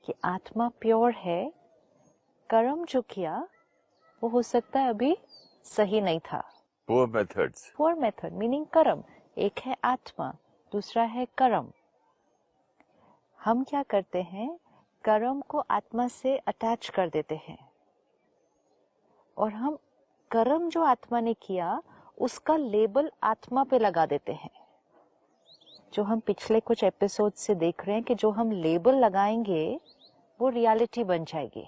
कि आत्मा प्योर है, कर्म जो किया वो हो सकता है अभी सही नहीं था। पुअर मेथड मीनिंग कर्म, एक है आत्मा, दूसरा है कर्म। हम क्या करते हैं, कर्म को आत्मा से अटैच कर देते हैं और हम कर्म जो आत्मा ने किया उसका लेबल आत्मा पे लगा देते हैं। जो हम पिछले कुछ एपिसोड से देख रहे हैं कि जो हम लेबल लगाएंगे वो रियलिटी बन जाएगी।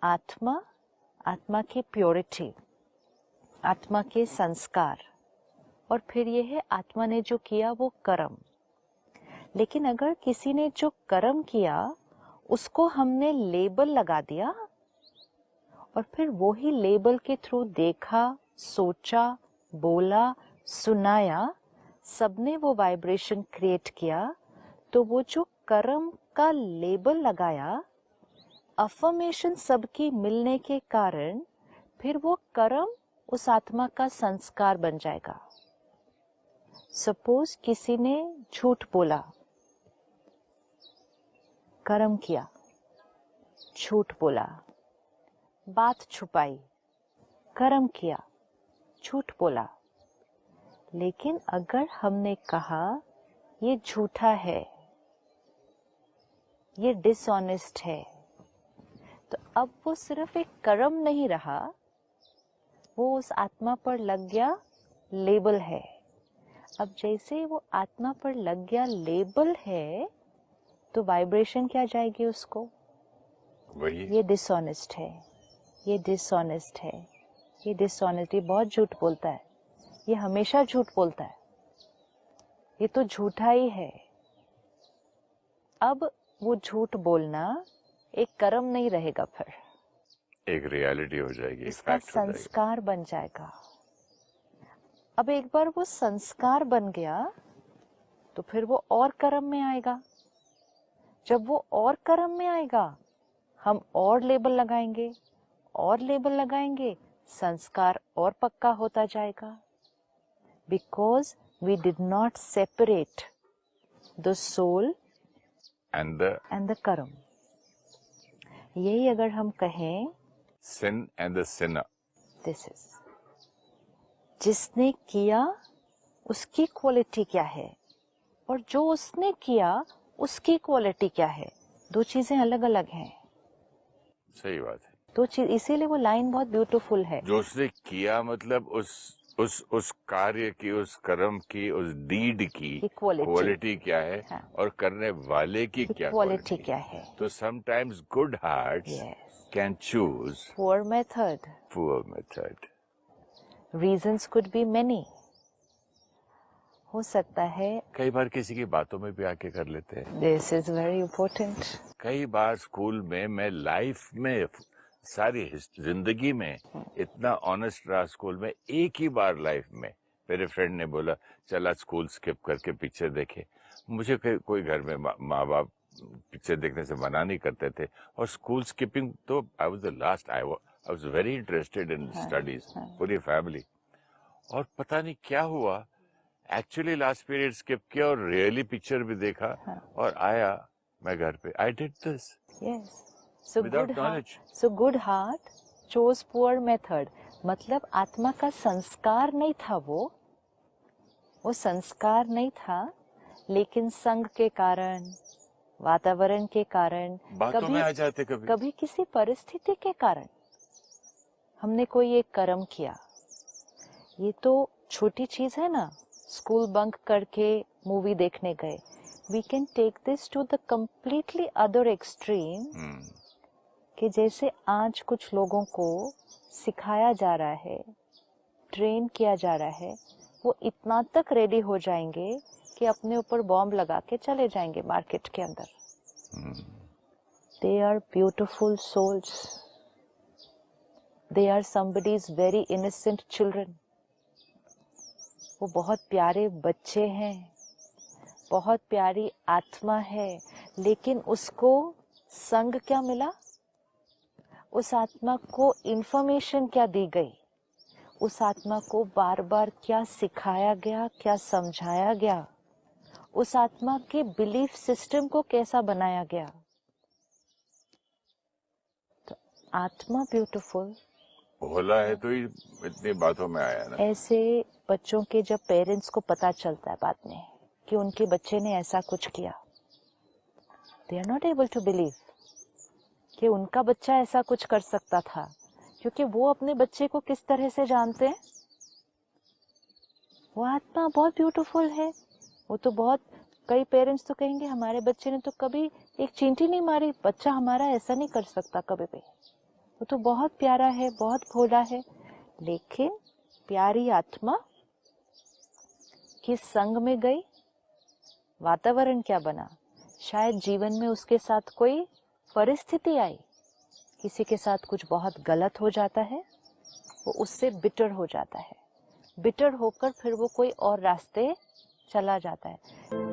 आत्मा, आत्मा की प्योरिटी, आत्मा के संस्कार, और फिर ये है आत्मा ने जो किया वो कर्म। लेकिन अगर किसी ने जो कर्म किया उसको हमने लेबल लगा दिया और फिर वो ही लेबल के थ्रू देखा, सोचा, बोला, सुनाया, सबने वो वाइब्रेशन क्रिएट किया, तो वो जो कर्म का लेबल लगाया, अफर्मेशन सबकी मिलने के कारण फिर वो कर्म उस आत्मा का संस्कार बन जाएगा। सपोज किसी ने झूठ बोला, कर्म किया, झूठ बोला, बात छुपाई, कर्म किया, झूठ बोला। लेकिन अगर हमने कहा ये झूठा है, ये डिसऑनेस्ट है, तो अब वो सिर्फ एक कर्म नहीं रहा, वो उस आत्मा पर लग गया लेबल है। अब जैसे वो आत्मा पर लग गया लेबल है तो वाइब्रेशन क्या जाएगी उसको, वही ये डिसऑनेस्ट है, ये डिसऑनेस्ट है, ये डिसऑनेस्ट, ये बहुत झूठ बोलता है, ये हमेशा झूठ बोलता है, ये तो झूठा ही है। अब वो झूठ बोलना एक कर्म नहीं रहेगा, फिर एक रियलिटी हो जाएगी, इसका संस्कार बन जाएगा। अब एक बार वो संस्कार बन गया तो फिर वो और कर्म में आएगा। जब वो और कर्म में आएगा हम और लेबल लगाएंगे, और लेबल लगाएंगे, संस्कार और पक्का होता जाएगा। Because we did not separate the soul and the karma. यही अगर हम कहें sin and the sinner, this is, जिसने किया उसकी क्वालिटी क्या है और जो उसने किया उसकी क्वालिटी क्या है, दो चीजें अलग अलग हैं। सही बात है। दो चीज, इसीलिए वो लाइन बहुत ब्यूटीफुल है। जो उसने किया मतलब उस कार्य की, उस कर्म की, उस डीड की क्वालिटी क्या है, हाँ, और करने वाले की क्या क्वालिटी क्या है। तो sometimes good hearts can choose poor method, reasons could be many. हो सकता है कई बार किसी की बातों में भी आके कर लेते हैं। This is very important. कई बार स्कूल में, मैं लाइफ में, सारी जिंदगी में इतना ऑनेस्ट रहा स्कूल में, एक ही बार लाइफ में मेरे फ्रेंड ने बोला चल आज स्कूल स्किप करके पिक्चर देखे। मुझे कोई घर में माँ बाप पिक्चर देखने से मना नहीं करते थे, और स्कूल स्किपिंग तो I was the last, I was very interested in studies, पूरी फैमिली। और पता नहीं क्या हुआ, एक्चुअली लास्ट पीरियड स्किप किया और रियली पिक्चर भी देखा, और आया मैं घर पे, I did this without knowledge. So good heart chose poor method, मतलब आत्मा का संस्कार नहीं था, वो संस्कार नहीं था, लेकिन संग के कारण, वातावरण के कारण, बातों में आ जाते कभी किसी परिस्थिति के कारण हमने कोई एक कर्म किया। ये तो छोटी चीज है ना, स्कूल बंक करके मूवी देखने गए। We can take this to the completely other extreme, कि जैसे आज कुछ लोगों को सिखाया जा रहा है, ट्रेन किया जा रहा है, वो इतना तक रेडी हो जाएंगे कि अपने ऊपर बॉम्ब लगा के चले जाएंगे मार्केट के अंदर। They are beautiful souls, they are somebody's very innocent children. वो बहुत प्यारे बच्चे हैं, बहुत प्यारी आत्मा है, लेकिन उसको संग क्या मिला, उस आत्मा को इंफॉर्मेशन क्या दी गई, उस आत्मा को बार बार क्या सिखाया गया, क्या समझाया गया, उस आत्मा के बिलीफ सिस्टम को कैसा बनाया गया। आत्मा ब्यूटीफुल। भोला है तो ही इतनी बातों में आया ना। ऐसे बच्चों के जब पेरेंट्स को पता चलता है बाद में कि उनके बच्चे ने ऐसा कुछ किया, they are not able to believe कि उनका बच्चा ऐसा कुछ कर सकता था, क्योंकि वो अपने बच्चे को किस तरह से जानते हैं। वो आत्मा बहुत ब्यूटीफुल है। वो तो बहुत, कई पेरेंट्स तो कहेंगे हमारे बच्चे ने तो कभी एक चींटी नहीं मारी, बच्चा हमारा ऐसा नहीं कर सकता कभी भी, वो तो बहुत प्यारा है, बहुत भोला है। लेकिन प्यारी आत्मा किस संग में गई, वातावरण क्या बना, शायद जीवन में उसके साथ कोई परिस्थिति आई, किसी के साथ कुछ बहुत गलत हो जाता है, वो उससे बिटर हो जाता है, बिटर होकर फिर वो कोई और रास्ते चला जाता है।